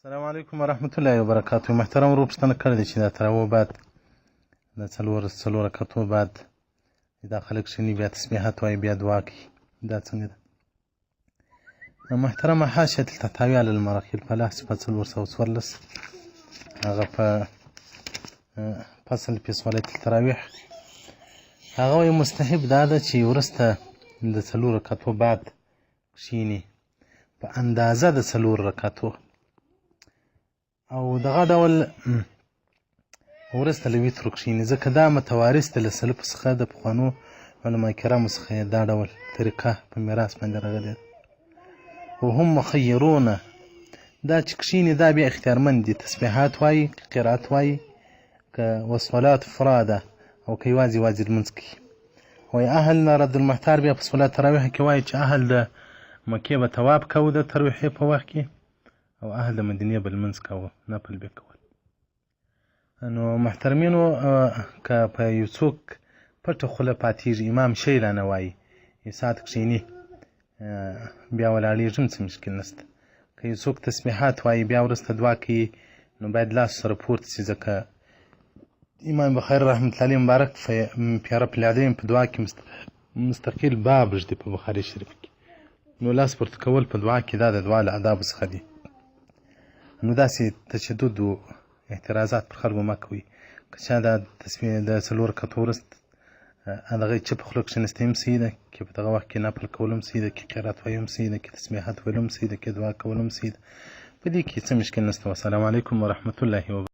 السلام علیکم ورحمة الله وبرکاته. محترم ورور پوښتنه کړې ده چې دا تراویح بعد د څلور رکعتو بعد دا خلک کښېني بیا تسبیحات وایي بیا دعا کوي، دا څنګه ده؟ محترمه حاشیة التحتوي على المراحل په 1414 هغه په فصل في صلاة التراويح هغه وایي مستحب دا ده چې وروسته د 4 رکعتو بعد کښېني په اندازه د 4 رکعتو او دغه ډول وروسته له وترو کښېني، ځکه دا متوارث دی له سلفو څخه د پخوانو علما کرامو څخه دا ډول طریقه په میراث باندې راغلې ده. وهم مخیرونه دا چې کښېني دا بیا اختیارمند دي، تسبیحات وایي قرات وایي که والصلات فراده او که یوازې یوازې لمونځ کوي. وایي اهل رد المحتار بیا په صلات تراویح کې وایي چې اهل د مکې به طواف کوو د تراویحې په وخت کې او اهل د مدینې به لمونځ کوو، نفل به کول. نو محترمینو که په یو څوک پټه خوله پاتېږي امام شی را نه وایي یو ساعت کښېني بیا ولاړېږي هم څه مشکل نشته. که یو څوک تسبیحات وایي بیا وروسته دعا کوي نو باید لاس سره پورته شي، ځکه امام بخاري رحمة الله علیه مبارک پیاره پلیادین په دعا کې مستقل باب ږدي په بخاري شریف کې. نو لاس پورته کول په دعا کې دا د دعا له آدابو څخه دي. نو داسې تشدد و اعتراضات پر خلکو مه کوئ. که چا دا د 4 رکعتو وروسته هغه چپ خوله کښېنستی هم صحیح ده، که په دغه وخت کې نفل کول هم صحیح ده، که قرات ویل هم صحیح ده، که تسبیحات ویل هم صحیح ده، که دعا کول هم صحیح ده، په دې کې څه مشکل نشته. والسلام علیکم ورحمة الله وبرکاته.